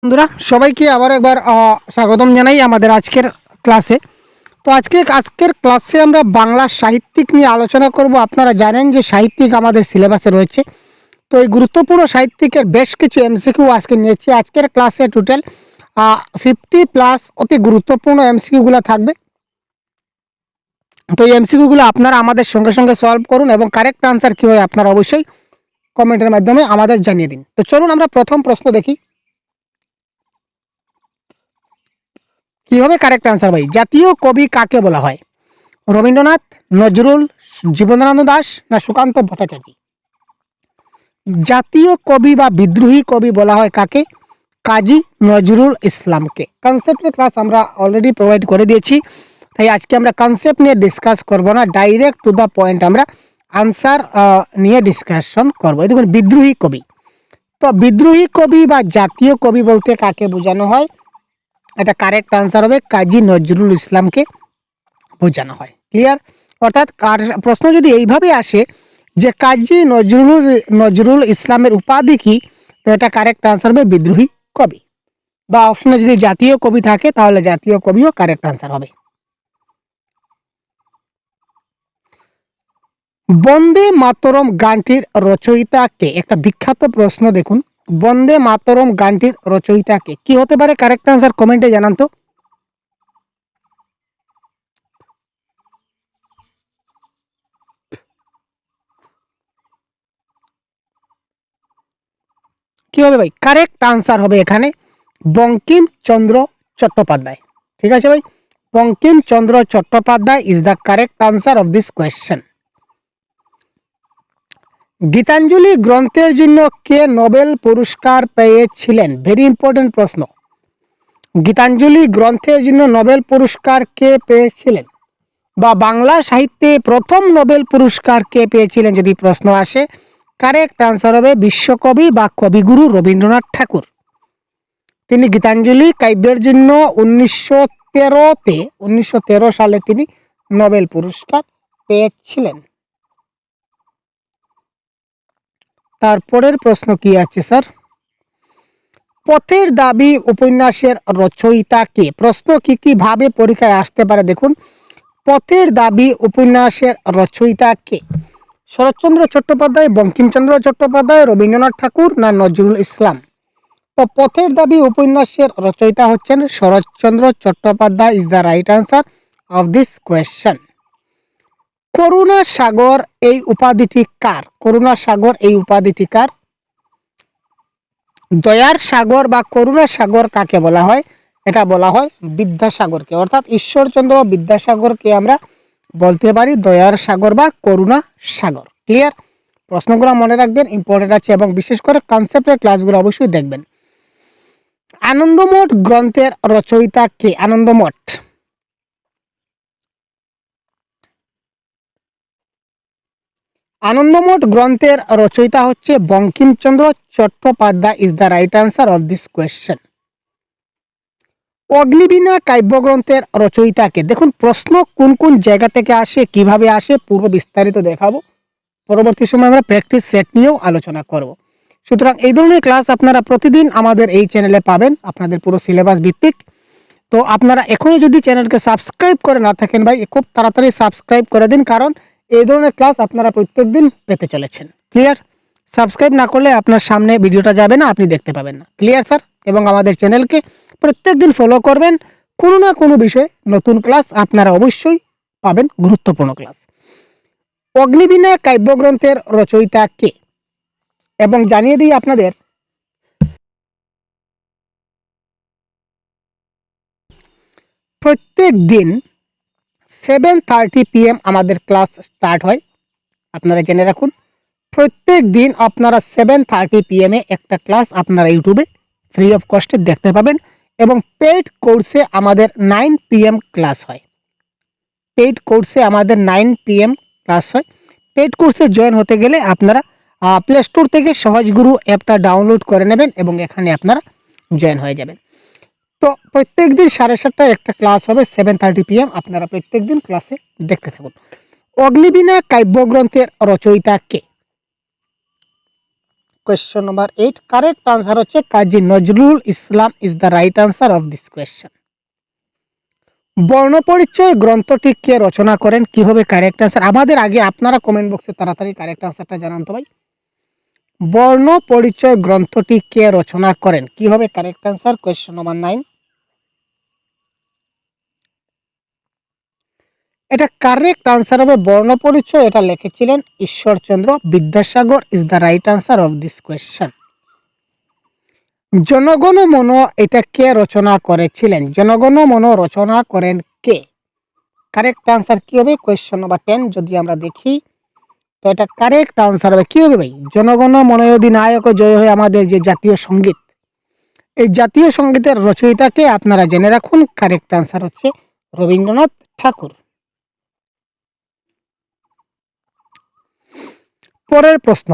বন্ধুরা সবাইকে আবার একবার স্বাগতম জানাই আমাদের আজকের ক্লাসে। তো আজকের ক্লাসে আমরা বাংলা সাহিত্যিক নিয়ে আলোচনা করব। আপনারা জানেন যে সাহিত্যিক আমাদের সিলেবাসে রয়েছে। তো এই গুরুত্বপূর্ণ সাহিত্যিকের বেশ কিছু এমসিকিউ আজকে নিয়েছি। আজকের ক্লাসে টোটাল 50+ অতি গুরুত্বপূর্ণ এমসিকিউগুলো থাকবে। তো এই এমসিকিউগুলো আপনারা আমাদের সঙ্গে সঙ্গে সলভ করুন এবং কারেক্ট আনসার কী হয় আপনারা অবশ্যই কমেন্টের মাধ্যমে আমাদের জানিয়ে দিন। তো চলুন আমরা প্রথম প্রশ্ন দেখি। কি হবে কারেক্ট আনসার ভাই? জাতীয় কবি কাকে বলা হয়? রবীন্দ্রনাথ, নজরুল, জীবনানন্দ দাশ না সুকান্ত ভট্টাচার্য? জাতীয় কবি বা বিদ্রোহী কবি বলা হয় কাকে? কাজী নজরুল ইসলামকে। কনসেপ্টের ক্লাস আমরা অলরেডি প্রোভাইড করে দিয়েছি, তাই আজকে আমরা কনসেপ্ট নিয়ে ডিসকাস করব না, ডাইরেক্ট টু দ্য পয়েন্ট আমরা আনসার নিয়ে ডিসকাশন করব। এই দেখুন বিদ্রোহী কবি। তো বিদ্রোহী কবি বা জাতীয় কবি বলতে কাকে বোঝানো হয়? এটা কারেক্ট আনসার হবে কাজী নজরুল ইসলামকে বোঝানো হয়। ক্লিয়ার? অর্থাৎ প্রশ্ন যদি এইভাবে আসে যে কাজী নজরুল ইসলামের উপাধি কি, তো এটা কারেক্ট আনসার হবে বিদ্রোহী কবি। বা অপশনে যদি জাতীয় কবি থাকে তাহলে জাতীয় কবিও কারেক্ট আনসার হবে। বন্দে মাতরম গানটির রচয়িতা কে? একটা বিখ্যাত প্রশ্ন। দেখুন, বন্দে মাতরম গানটির রচয়িতা কে? কি হতে পারে কারেক্ট আনসার? কমেন্টে জানান তো। কি হবে ভাই? কারেক্ট আনসার হবে এখানে বঙ্কিমচন্দ্র চট্টোপাধ্যায়। ঠিক আছে ভাই, Bankimchandra Chattopadhyay is the correct answer of this question. Gitanjali গ্রন্থের জন্য কে নোবেল পুরস্কার পেয়েছিলেন? ভেরি ইম্পর্টেন্ট প্রশ্ন। গীতাঞ্জলি গ্রন্থের জন্য নোবেল পুরস্কার কে পেয়েছিলেন? বা বাংলা সাহিত্যে প্রথম নোবেল পুরস্কার কে পেয়েছিলেন যদি প্রশ্ন আসে, কারেক্ট আনসার হবে বিশ্বকবি বা কবিগুরু রবীন্দ্রনাথ ঠাকুর। তিনি গীতাঞ্জলি কাব্যের জন্য 1913 সালে তিনি নোবেল পুরস্কার পেয়েছিলেন। তারপরের প্রশ্ন কি আছে স্যার? পথের দাবি উপন্যাসের রচয়িতা কে? প্রশ্ন কি ভাবে পরীক্ষায় আসতে পারে দেখুন। পথের দাবি উপন্যাসের রচয়িতা কে? শরৎচন্দ্র চট্টোপাধ্যায়, বঙ্কিমচন্দ্র চট্টোপাধ্যায়, রবীন্দ্রনাথ ঠাকুর না নজরুল ইসলাম? তো পথের দাবি উপন্যাসের রচয়িতা হচ্ছেন Saratchandra Chattopadhyay is the right answer of this question. করুণা সাগর এই উপাধিটি কার? করুণা সাগর এই উপাধিটি কার? দয়ার সাগর বা করুণা সাগর কাকে বলা হয়? এটা বলা হয় বিদ্যাসাগরকে। অর্থাৎ ঈশ্বরচন্দ্র বিদ্যাসাগরকে আমরা বলতে পারি দয়ার সাগর বা করুণা সাগর। ক্লিয়ার? প্রশ্নগুলো মনে রাখবেন, ইম্পর্টেন্ট আছে, এবং বিশেষ করে কনসেপ্টের ক্লাসগুলো অবশ্যই দেখবেন। আনন্দমঠ গ্রন্থের রচয়িতা কে? আনন্দমঠ আনন্দমঠ গ্রন্থের রচয়িতা হচ্ছে Bankimchandra Chattopadhyay is the right answer of this question. Agnibina কাব্যগ্রন্থের রচয়িতা কে? দেখুন প্রশ্ন কোন কোন জায়গা থেকে আসে, কিভাবে আসে, পুরো বিস্তারিত দেখাবো। পরবর্তী সময় আমরা প্র্যাকটিস সেট নিয়েও আলোচনা করব। সুতরাং এই ধরনের ক্লাস আপনারা প্রতিদিন আমাদের এই চ্যানেলে পাবেন, আপনাদের পুরো সিলেবাস ভিত্তিক। তো আপনারা এখনও যদি চ্যানেলকে সাবস্ক্রাইব করে না থাকেন ভাই, খুব তাড়াতাড়ি সাবস্ক্রাইব করে দিন, কারণ এই ধরনের ক্লাস আপনারা প্রত্যেক দিন পেতে চলেছেন। ক্লিয়ার? সাবস্ক্রাইব না করলে আপনার সামনে ভিডিওটা যাবে না, আপনি দেখতে পাবেন না। Clear sir? এবং আমাদের চ্যানেলকে প্রত্যেক দিন ফলো করবেন, কোনো না কোনো বিষয়ে নতুন ক্লাস আপনারা অবশ্যই পাবেন, গুরুত্বপূর্ণ ক্লাস। অগ্নিবীণা কাব্যগ্রন্থের রচয়িতা কে? এবং জানিয়ে দিই আপনাদের, প্রত্যেক দিন 7:30 PM আমাদের ক্লাস স্টার্ট হয়। আপনারা জেনে রাখুন, প্রত্যেক দিন আপনারা 7:30 PM একটা ক্লাস আপনারা ইউটিউবে ফ্রি অফ কস্টে দেখতে পাবেন। এবং পেইড কোর্সে আমাদের 9 PM ক্লাস হয়। পেইড কোর্সে আমাদের 9 PM ক্লাস হয়। পেইড কোর্সে জয়েন হতে গেলে আপনারা প্লে স্টোর থেকে সহজগুরু অ্যাপটা ডাউনলোড করে নেবেন এবং এখানে আপনারা জয়েন হয়ে যাবেন। তো প্রত্যেক দিন 7:30টায় একটা ক্লাস হবে, 7:30 PM। আপনারা প্রত্যেক দিন ক্লাসে দেখতে থাকুন। অগ্নিবীণা কাব্যগ্রন্থের রচয়িতা কে? কোয়েশ্চেন নাম্বার 8, কারেক্ট আনসার হচ্ছে Kazi Nazrul Islam is the right answer of this question. Barnaparichay গ্রন্থটি কে রচনা করেন, কি হবে কারেক্ট আনসার? আমাদের আগে আপনারা কমেন্ট বক্সে তাড়াতাড়ি কারেক্ট আনসারটা জানান তো ভাই। বর্ণ পরিচয় গ্রন্থটি কে রচনা করেন, কি হবে কারেক্ট আনসার? Question number 9। এটা কারেক্ট আনসার হবে বর্ণ পরিচয়, এটা লিখেছিলেন Ishwarchandra Vidyasagar is the right answer of this question. জনগণ মন এটা কে রচনা করেছিলেন, জনগণ মন রচনা করেন কে? কারেক্ট আনসার কি হবে? কোয়েশ্চেন নাম্বার 10 যদি আমরা দেখি তো এটা কারেক্ট আনসার হবে কি হবে ভাই? জনগণ মন অধিনায়ক জয় হয় আমাদের যে জাতীয় সঙ্গীত, এই জাতীয় সঙ্গীতের রচয়িতাকে আপনারা জেনে রাখুন, কারেক্ট আনসার হচ্ছে রবীন্দ্রনাথ ঠাকুর। পরের প্রশ্ন,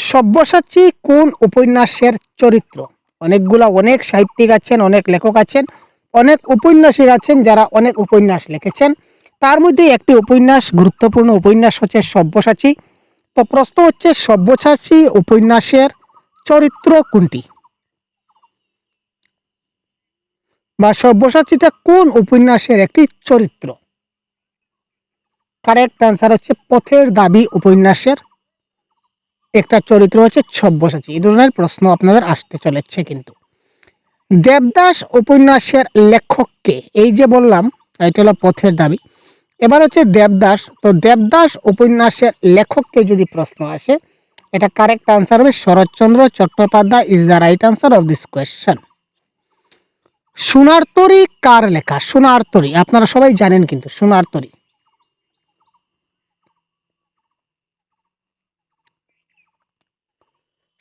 সব্যসাচী কোন উপন্যাসের চরিত্র? অনেক সাহিত্যিক আছেন, অনেক লেখক আছেন, অনেক উপন্যাসিক আছেন যারা অনেক উপন্যাস লিখেছেন, তার মধ্যে একটি উপন্যাস, গুরুত্বপূর্ণ উপন্যাস হচ্ছে সব্যসাচী। তো প্রশ্ন হচ্ছে সব্যসাচী উপন্যাসের চরিত্র কোনটি, বা সব্যসাচীটা কোন উপন্যাসের একটি চরিত্র? কারেক্ট আনসার হচ্ছে পথের দাবি উপন্যাসের একটা চরিত্র হচ্ছে সব্যসাচী। এই ধরনের প্রশ্ন আপনাদের আসতে চলেছে কিন্তু। দেবদাস উপন্যাসের লেখককে, এই যে বললাম এটা হলো পথের দাবি, এবার হচ্ছে দেবদাস। তো দেবদাস উপন্যাসের লেখককে যদি প্রশ্ন আসে, এটা কারেক্ট আনসার হবে Sharatchandra Chattopadhyay is the right answer of this question. Sonar Tori কার লেখা? সোনার তরী আপনারা সবাই জানেন কিন্তু, সোনার তরী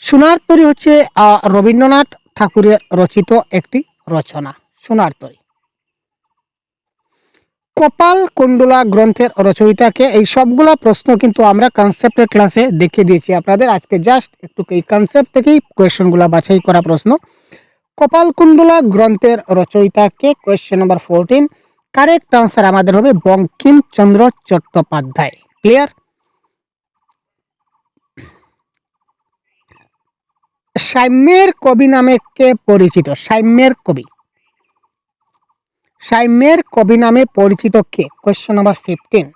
সোনার তরী হচ্ছে রবীন্দ্রনাথ ঠাকুরের রচিত একটি রচনা, সোনার তরী। কপাল কুণ্ডলা গ্রন্থের রচয়িতাকে? এই সবগুলা প্রশ্ন কিন্তু আমরা কনসেপ্টের ক্লাসে দেখিয়ে দিয়েছি আপনাদের, আজকে জাস্ট একটু এই কনসেপ্ট থেকেই কোয়েশ্চেনগুলো বাছাই করা প্রশ্ন। কপাল কুণ্ডলা গ্রন্থের রচয়িতাকে? কোয়েশ্চেন নাম্বার 14, কারেক্ট আনসার আমাদের হবে বঙ্কিমচন্দ্র চট্টোপাধ্যায়। ক্লিয়ার? সাম্যের কবি নামে কে পরিচিত? সাম্যের কবি নামে পরিচিত কে? কোয়েশ্চেন নাম্বার 15,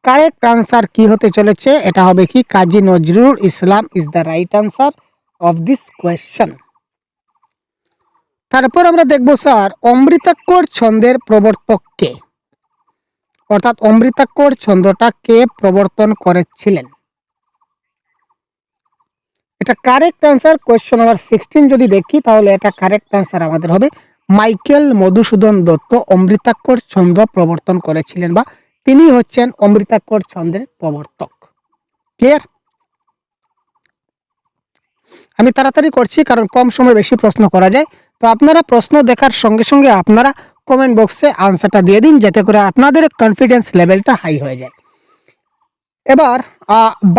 কারেক্ট আনসার কি হতে চলেছে? এটা হবে কি Kazi Nazrul Islam is the right answer of this question. তারপর আমরা দেখব স্যার অমৃতাক্ষর ছন্দের প্রবর্তক কে, অর্থাৎ অমৃতাক্ষর ছন্দটা কে প্রবর্তন করেছিলেন? এটা কারেক্ট আনসার কোয়েশ্চেন নাম্বার 16 যদি দেখি তাহলে এটা কারেক্ট আনসার আমাদের হবে মাইকেল মধুসূদন দত্ত অমৃতাক্ষর ছন্দ প্রবর্তন করেছিলেন, বা তিনি হচ্ছেন অমৃতাক্ষর ছন্দের প্রবর্তক। ক্লিয়ার? আমি তাড়াতাড়ি করছি কারণ কম সময় বেশি প্রশ্ন করা যায়। তো আপনারা প্রশ্ন দেখার সঙ্গে সঙ্গে আপনারা কমেন্ট বক্সে আনসারটা দিয়ে দিন, যাতে করে আপনাদের কনফিডেন্স লেভেলটা হাই হয়ে যায়। এবার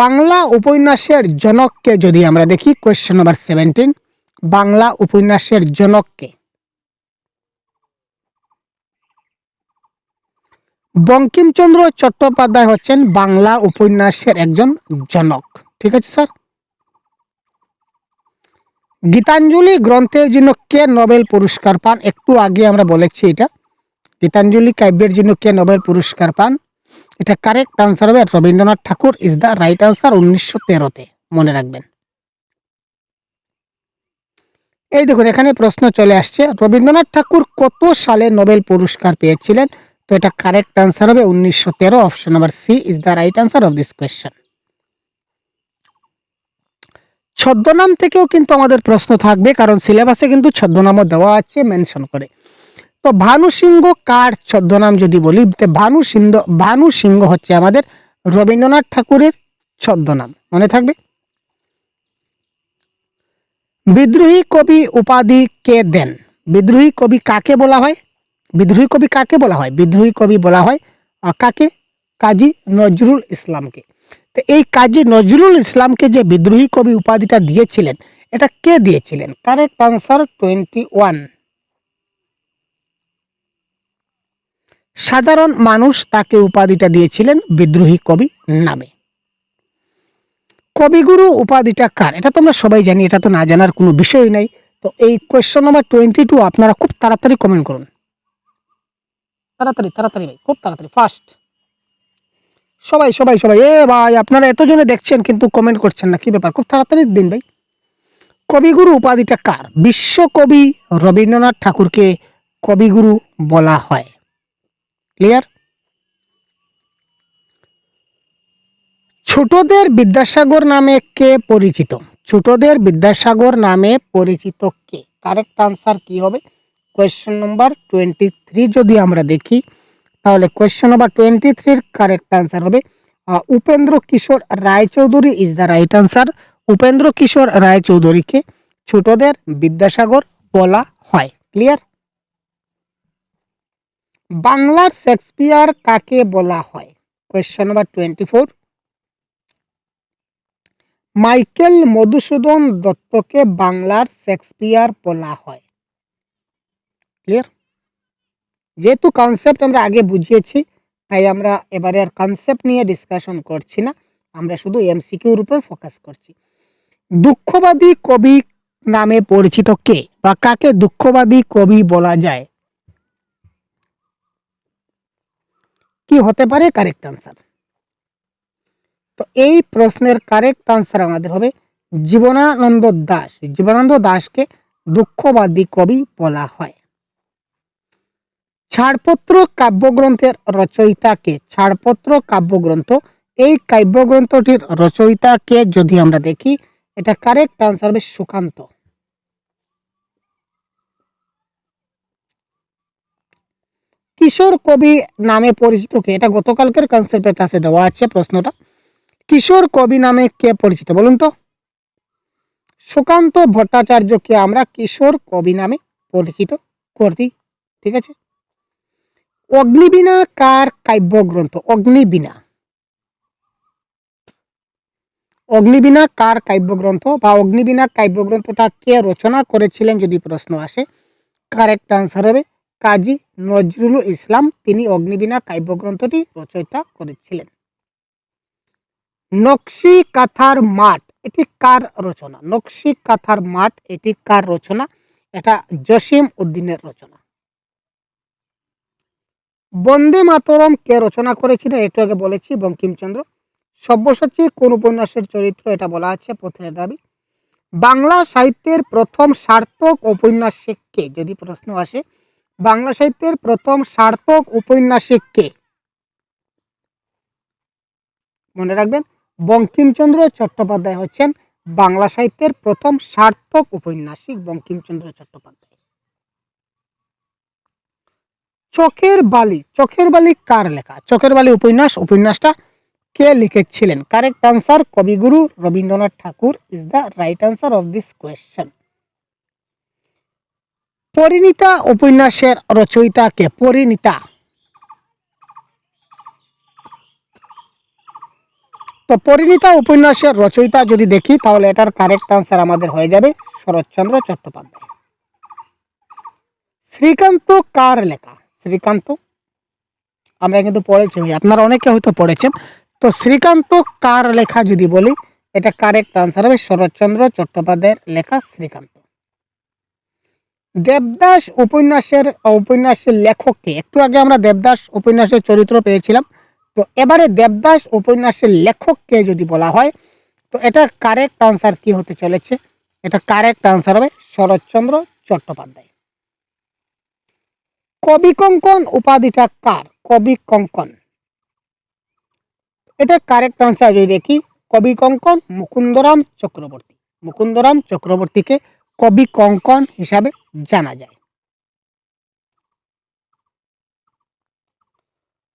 বাংলা উপন্যাসের জনককে যদি আমরা দেখি, কোয়েশ্চেন নাম্বার 17, বাংলা উপন্যাসের জনককে? বঙ্কিমচন্দ্র চট্টোপাধ্যায় হচ্ছেন বাংলা উপন্যাসের একজন জনক। ঠিক আছে স্যার। গীতাঞ্জলি গ্রন্থের জন্য কে নোবেল পুরস্কার পান? একটু আগে আমরা বলেছি এটা, গীতাঞ্জলি কাব্যের জন্য কে নোবেল পুরস্কার পান? এটা কারেক্ট আনসার হবে Rabindranath Tagore is the right answer 1913-তে, মনে রাখবেন। এই দেখুন এখানে প্রশ্ন চলে আসছে, রবীন্দ্রনাথ ঠাকুর কত সালে নোবেল পুরস্কার পেয়েছিলেন? তো এটা কারেক্ট আনসার হবে 1913, option number C is the right answer of this question. ছদ্মনাম থেকেও কিন্তু আমাদের প্রশ্ন থাকবে, কারণ সিলেবাসে কিন্তু ছদ্মনামও দেওয়া আছে মেনশন করে। তো ভানু সিংহ কার ছদ্মনাম যদি বলি, ভানু সিংহ হচ্ছে আমাদের রবীন্দ্রনাথ ঠাকুরের ছদ্মনাম, মনে থাকবে। বিদ্রোহী কবি উপাধি কে দেন? বিদ্রোহী কবি কাকে বলা হয়? বিদ্রোহী কবি কাকে বলা হয়? বিদ্রোহী কবি বলা হয় কাকে? কাজী নজরুল ইসলামকে। তো এই কাজী নজরুল ইসলামকে যে বিদ্রোহী কবি উপাধিটা দিয়েছিলেন, এটা কে দিয়েছিলেন? Correct answer 21। সাধারণ মানুষ তাকে উপাধিটা দিয়েছিলেন বিদ্রোহী কবি নামে। কবিগুরু উপাধিটা কার? এটা তো আমরা সবাই জানি, এটা তো না জানার কোনো বিষয় নাই। তো এই কোয়েশ্চন নাম্বার 22 আপনারা খুব তাড়াতাড়ি কমেন্ট করুন, তাড়াতাড়ি তাড়াতাড়ি ভাই, খুব তাড়াতাড়ি, ফাস্ট। সবাই সবাই সবাই, এ ভাই আপনারা এতজনে দেখছেন কিন্তু কমেন্ট করছেন না, কি ব্যাপার? খুব তাড়াতাড়ি দিন ভাই। কবিগুরু উপাধিটা কার? বিশ্বকবি রবীন্দ্রনাথ ঠাকুরকে কবিগুরু বলা হয়। ক্লিয়ার? ছোটদের বিদ্যাসাগর নামে কে পরিচিত? ছোটদের বিদ্যাসাগর নামে পরিচিত কে? কারেক্ট আনসার কি হবে? কোয়েশ্চন নম্বর 23 যদি আমরা দেখি, তাহলে কোয়েশ্চন নাম্বার 23 কারেক্ট আনসার হবে Upendra Kishore Raychaudhuri is the right answer. Upendra Kishore রায়চৌধুরীকে ছোটদের বিদ্যাসাগর বলা হয়। ক্লিয়ার? বাংলার শেক্সপিয়ার কাকে বলা হয়? কোয়েশ্চন নাম্বার 24, মাইকেল মধুসূদন দত্তকে বাংলার শেক্সপিয়ার বলা হয়। ক্লিয়ার? যেহেতু কনসেপ্ট আমরা আগে বুঝিয়েছি, তাই আমরা এবারে আর কনসেপ্ট নিয়ে ডিসকাশন করছি না, আমরা শুধু এমসিকিউর উপর ফোকাস করছি। দুঃখবাদী কবি নামে পরিচিত কে, বা কাকে দুঃখবাদী কবি বলা যায়? কি হতে পারে কারেক্ট আনসার? তো এই প্রশ্নের কারেক্ট আনসার আমাদের হবে জীবনানন্দ দাশ। জীবনানন্দ দাশকে দুঃখবাদী কবি বলা হয়। ছাড়পত্র কাব্যগ্রন্থের রচয়িতাকে? ছাড়পত্র কাব্যগ্রন্থ, এই কাব্যগ্রন্থটির রচয়িতাকে যদি আমরা দেখি, এটা কারেক্ট আনসার হবে সুকান্ত। কিশোর কবি নামে পরিচিত কে? এটা গতকালকের কনসেপ্টের কাছে দেওয়া আছে প্রশ্নটা। কিশোর কবি নামে কে পরিচিত বলুন তো? সুকান্ত ভট্টাচার্যকে আমরা কিশোর কবি নামে পরিচিত করি। ঠিক আছে? অগ্নিবীণা কার কাব্যগ্রন্থ? অগ্নিবীণা, অগ্নিবীণা কার কাব্যগ্রন্থ, বা অগ্নিবীণা কাব্যগ্রন্থটা কে রচনা করেছিলেন যদি প্রশ্ন আসে, কারেক্ট আনসার হবে কাজী নজরুল ইসলাম। তিনি অগ্নিবীণা কাব্যগ্রন্থটি রচয়িতা করেছিলেন। নকশি কাঁথার মাঠ, এটি কার রচনা? নকশি কাঁথার মাঠ, এটি কার রচনা? এটা জসিম উদ্দিনের রচনা। বন্দে মাতরম কে রচনা করেছিলেন? একটু আগে বলেছি, বঙ্কিমচন্দ্র। সব্যসাচী কোন উপন্যাসের চরিত্র? এটা বলা আছে পথের দাবি। বাংলা সাহিত্যের প্রথম সার্থক ঔপন্যাসিক কে যদি প্রশ্ন আসে? বাংলা সাহিত্যের প্রথম সার্থক ঔপন্যাসিক কে? মনে রাখবেন, বঙ্কিমচন্দ্র চট্টোপাধ্যায় হচ্ছেন বাংলা সাহিত্যের প্রথম সার্থক ঔপন্যাসিক, বঙ্কিমচন্দ্র চট্টোপাধ্যায়। চোখের বালি, চোখের বালি কার লেখা? চোখের বালি উপন্যাসটা কে লিখেছিলেন? Correct answer Kabiguru Rabindranath Tagore is the right answer of this question. Parineeta উপন্যাসের রচয়িতা কে? পরিণীতা, তো পরিণীতা উপন্যাসের রচয়িতা যদি দেখি, তাহলে এটার কারেক্ট আনসার আমাদের হয়ে যাবে শরৎচন্দ্র চট্টোপাধ্যায়। শ্রীকান্ত কার লেখা? শ্রীকান্ত আমরা কিন্তু পড়েছি, আপনারা অনেকে হয়তো পড়েছেন। তো শ্রীকান্ত কার লেখা যদি বলি, এটা কারেক্ট আনসার হবে শরৎচন্দ্র চট্টোপাধ্যায়ের লেখা শ্রীকান্ত। দেবদাস উপন্যাসের লেখককে? একটু আগে আমরা দেবদাস উপন্যাসের চরিত্র পেয়েছিলাম, তো এবারে দেবদাস উপন্যাসের লেখককে যদি বলা হয়, তো এটা কারেক্ট আনসার কি হতে চলেছে? এটা কারেক্ট আনসার হবে শরৎচন্দ্র চট্টোপাধ্যায়। কবি কঙ্কন উপাধিটা কার? কবি কঙ্কন, এটা কারেক্ট আনসার যদি দেখি, কবি কঙ্কন মুকুন্দরাম চক্রবর্তী। মুকুন্দরাম চক্রবর্তীকে কবি কঙ্কন হিসাবে জানা যায়।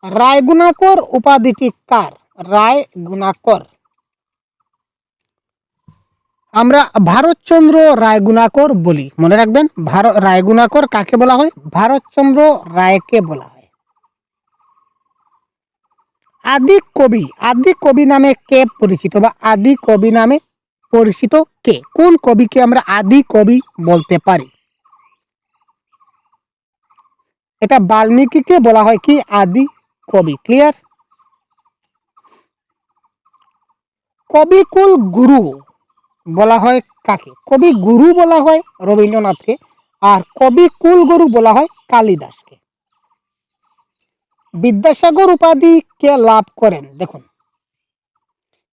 রায়গুণাকর উপাধিটি কার? রায়গুণাকর, আমরা ভারতচন্দ্র রায়গুণাকর বলি, মনে রাখবেন রায়গুণাকর কাকে বলা হয়? ভারতচন্দ্র রায়কে বলা হয়। আদি কবি নামে কে পরিচিত, বা আদি কবি নামে পরিচিত কে? কোন কবিকে আমরা আদি কবি বলতে পারি? এটা বাল্মীকিকে বলা হয় কি আদি কবি। ক্লিয়ার? কবিকুল গুরু বলা হয় কাকে? কবি গুরু বলা হয় রবীন্দ্রনাথকে, আর কবিকুল গুরু বলা হয় কালিদাসকে। বিদ্যাসাগর উপাধি কে লাভ করেন? দেখুন,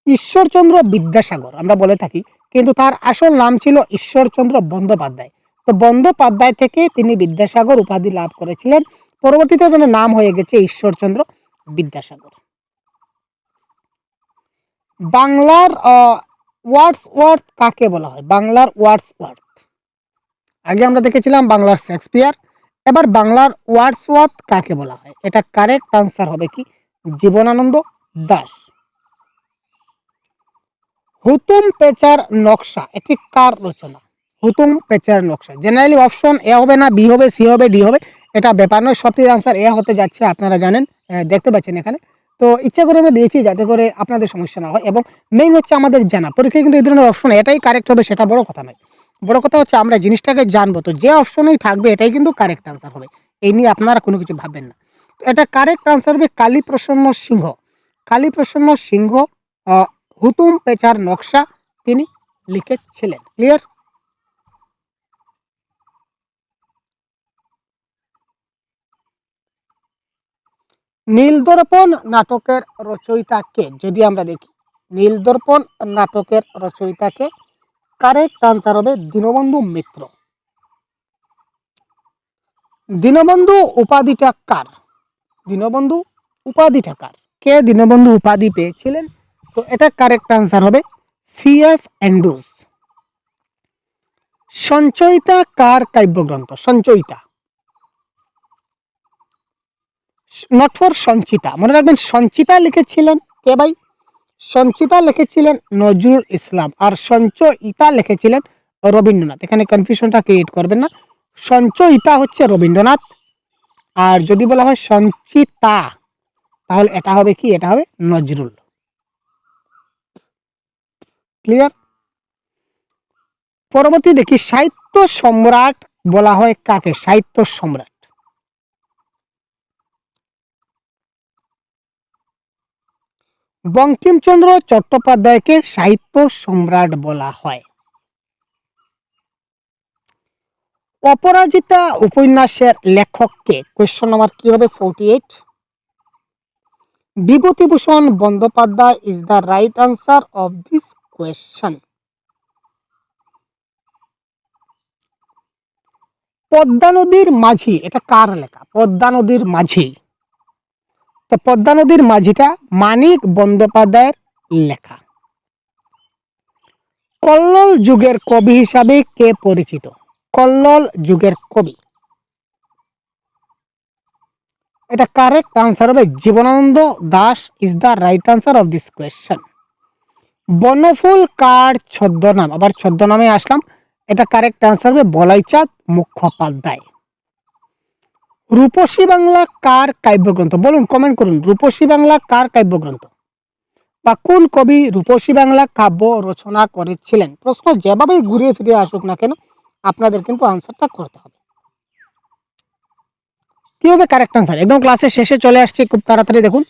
ঈশ্বরচন্দ্র বিদ্যাসাগর আমরা বলে থাকি, কিন্তু তার আসল নাম ছিল ঈশ্বরচন্দ্র বন্দ্যোপাধ্যায়। তো বন্দ্যোপাধ্যায় থেকে তিনি বিদ্যাসাগর উপাধি লাভ করেছিলেন। পরবর্তীতে তার নাম হয়ে গেছে ঈশ্বরচন্দ্র বিদ্যাসাগর। বাংলার ওয়ার্ডসওয়ার্থ কাকে বলা হয়? বাংলার ওয়ার্ডসওয়ার্থ, আগে আমরা দেখেছিলাম বাংলার শেক্সপিয়ার, এবার বাংলার ওয়ার্ডসওয়ার্থ কাকে বলা হয়? এটা কারেক্ট আনসার হবে কি জীবনানন্দ দাশ। হুতুম পেচার নকশা এটি কার রচনা? হুতুম পেচার নকশা, জেনারেলি অপশন এ হবে না, বি হবে, সি হবে, ডি হবে, এটা ব্যাপার নয়, সবটির আনসার এ হতে যাচ্ছে, আপনারা জানেন, দেখতে পাচ্ছেন এখানে। তো ইচ্ছা করে আমরা দিয়েছি যাতে করে আপনাদের সমস্যা না হয়, এবং মেইন হচ্ছে আমাদের জানা, পরীক্ষায় কিন্তু এই ধরনের অপশন এটাই কারেক্ট হবে সেটা বড় কথা নয়। বড় কথা হচ্ছে আমরা জিনিসটাকে জানবো, তো যে অপশনেই থাকবে এটাই কিন্তু কারেক্ট আনসার হবে, এই নিয়ে আপনারা কোনো কিছু ভাববেন না। তো এটা কারেক্ট আনসার হবে কালীপ্রসন্ন সিংহ। কালীপ্রসন্ন সিংহ হুতুম পেচার নকশা তিনি লিখেছিলেন। ক্লিয়ার? নীলদর্পণ নাটকের রচয়িতা কে? যদি আমরা দেখি নীলদর্পণ নাটকের রচয়িতা কে, কারেক্ট আনসার হবে দীনবন্ধু মিত্র। দীনবন্ধু উপাধিটা কার? দীনবন্ধু উপাধিটা কার? কে দীনবন্ধু উপাধি পেয়েছিলেন? তো এটা কারেক্ট আনসার হবে সিএফ অ্যান্ড্রুজ। সঞ্চয়িতা কার কাব্যগ্রন্থ? সঞ্চয়িতা, নট ফর সঞ্চিতা, মনে রাখবেন সঞ্চিতা লিখেছিলেন কে ভাই? সঞ্চিতা লিখেছিলেন নজরুল ইসলাম, আর সঞ্চয়িতা লিখেছিলেন রবীন্দ্রনাথ। এখানে কনফিউশনটা ক্রিয়েট করবেন না, সঞ্চয়িতা হচ্ছে রবীন্দ্রনাথ, আর যদি বলা হয় সঞ্চিতা তাহলে এটা হবে কি? এটা হবে নজরুল। ক্লিয়ার? পরবর্তী দেখি সাহিত্য সম্রাট বলা হয় কাকে? সাহিত্য সম্রাট, বঙ্কিমচন্দ্র চট্টোপাধ্যায়কে সাহিত্য সম্রাট বলা হয়। অপরাজিতা উপন্যাসের লেখককে? কোয়েশ্চন নাম্বার কি হবে? 48। Bibhutibhushan Bandyopadhyay is the right answer of this question. Padma নদীর মাঝি এটা কার লেখা? পদ্মা নদীর মাঝি, তো পদ্মা নদীর মাঝিটা মানিক বন্দ্যোপাধ্যায়ের লেখা। কল্লোল যুগের কবি হিসাবে কে পরিচিত? কল্লোল যুগের কবি, এটা কারেক্ট আনসার হবে Jibanananda Das is the right answer of this question. Banaphool কার ছদ্মনাম? আবার ছদ্মনামে আসলাম, এটা কারেক্ট আনসার হবে বলাইচাঁদ মুখোপাধ্যায়। রূপসী বাংলা কার কাব্যগ্রন্থ? বলুন, কমেন্ট করুন, রূপসী বাংলা কার কাব্যগ্রন্থ, বা কোন কবি রূপসী বাংলা কাব্য রচনা করেছিলেন? প্রশ্ন যেভাবেই ঘুরিয়ে ফিরিয়ে আসুক না কেন আপনাদের কিন্তু আনসারটা করতে হবে। কি হবে কারেক্ট আনসার? একদম ক্লাসের শেষে চলে আসছে, খুব তাড়াতাড়ি দেখুন।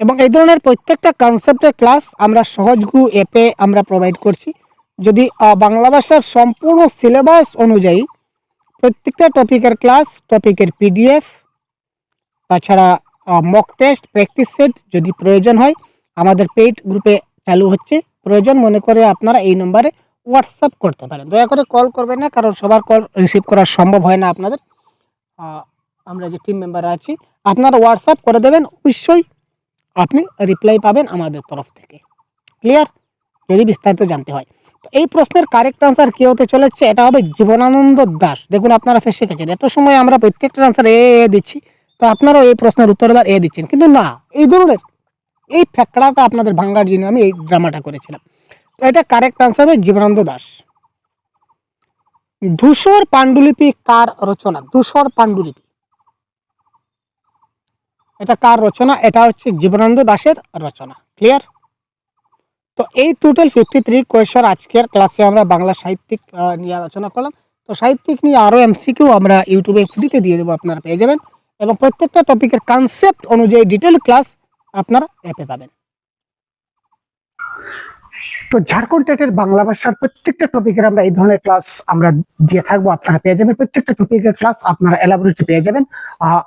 এবং এই ধরনের প্রত্যেকটা কনসেপ্টের ক্লাস আমরা সহজগুরু অ্যাপে আমরা প্রোভাইড করছি। যদি বাংলা ভাষার সম্পূর্ণ সিলেবাস অনুযায়ী প্রত্যেকটা টপিকের ক্লাস, টপিকের পিডিএফ, তাছাড়া মক টেস্ট, প্র্যাকটিস সেট যদি প্রয়োজন হয় আমাদের পেইড গ্রুপে চালু হচ্ছে। প্রয়োজন মনে করে আপনারা এই নম্বরে হোয়াটসঅ্যাপ করতে পারেন, দয়া করে কল করবেন না, কারণ সবার কল রিসিভ করা সম্ভব হয় না আপনাদের। আমরা যে টিম মেম্বার আছি আপনারা হোয়াটসঅ্যাপ করে দেবেন, অবশ্যই আপনি রিপ্লাই পাবেন আমাদের তরফ থেকে। ক্লিয়ার? যদি বিস্তারিত জানতে হয় তো এই প্রশ্নের কারেক্ট আনসার কি হতে চলেছে? এটা হবে জীবনানন্দ দাশ। দেখুন আপনারা ফের শিখেছেন, এত সময় আমরা প্রত্যেকটা আনসার এ দিচ্ছি, তো আপনারাও এই প্রশ্নের উত্তর এবার এ দিচ্ছেন, কিন্তু না, এই ধরনের এই ফ্যাকড়াটা আপনাদের ভাঙ্গার জন্য আমি এই ড্রামাটা করেছিলাম। তো এটা কারেক্ট আনসার হবে জীবনানন্দ দাশ। ধূসর পাণ্ডুলিপি কার রচনা? ধূসর পাণ্ডুলিপি এটা কার রচনা? এটা হচ্ছে জীবনানন্দ দাশের রচনা। ক্লিয়ার? তো এই টোটাল 53 কোয়েশ্চন আজকের ক্লাসে আমরা বাংলা সাহিত্যিক নিয়ে আলোচনা করলাম। তো সাহিত্যিক নিয়ে আরও এমসিকিউ আমরা ইউটিউবে ফ্রিতে দিয়ে দেবো, আপনারা পেয়ে যাবেন। এবং প্রত্যেকটা টপিকের কনসেপ্ট অনুযায়ী ডিটেল ক্লাস আপনারা অ্যাপে পাবেন। তো ঝাড়খণ্ড টেটের বাংলা ভাষার প্রত্যেকটা টপিকের আমরা এই ধরনের ক্লাস আমরা দিয়ে থাকবো, আপনারা পেয়ে যাবেন। প্রত্যেকটা টপিকের ক্লাস আপনারা এলাবোরেটলি পেয়ে যাবেন।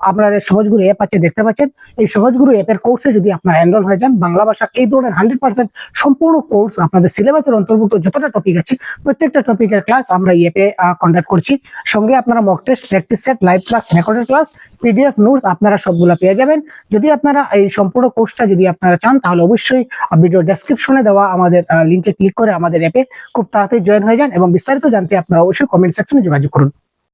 আপনাদের সহজগুরু অ্যাপ আছে, দেখতে পাচ্ছেন। এই সহজগুরু অ্যাপের কোর্সে যদি আপনারা এনরোল হয়ে যান, বাংলা ভাষার এই ধরনের 100% সম্পূর্ণ কোর্স আপনাদের সিলেবাসের অন্তর্ভুক্ত যতটা টপিক আছে প্রত্যেকটা টপিকের ক্লাস আমরা এই অ্যাপে কন্ডাক্ট করছি। সঙ্গে আপনারা mock test, practice set, live class, recorded class, PDF notes আপনারা সবগুলো পেয়ে যাবেন। যদি আপনারা এই সম্পূর্ণ কোর্সটা যদি আপনারা চান, তাহলে অবশ্যই ভিডিও ডেসক্রিপশনে দেওয়া আমাদের লিংকে ক্লিক করে আমাদের অ্যাপে খুব তাড়াতাড়ি জয়েন হয়ে যান এবং বিস্তারিত জানতে আপনারা অবশ্যই কমেন্ট সেকশনে যোগাযোগ করুন।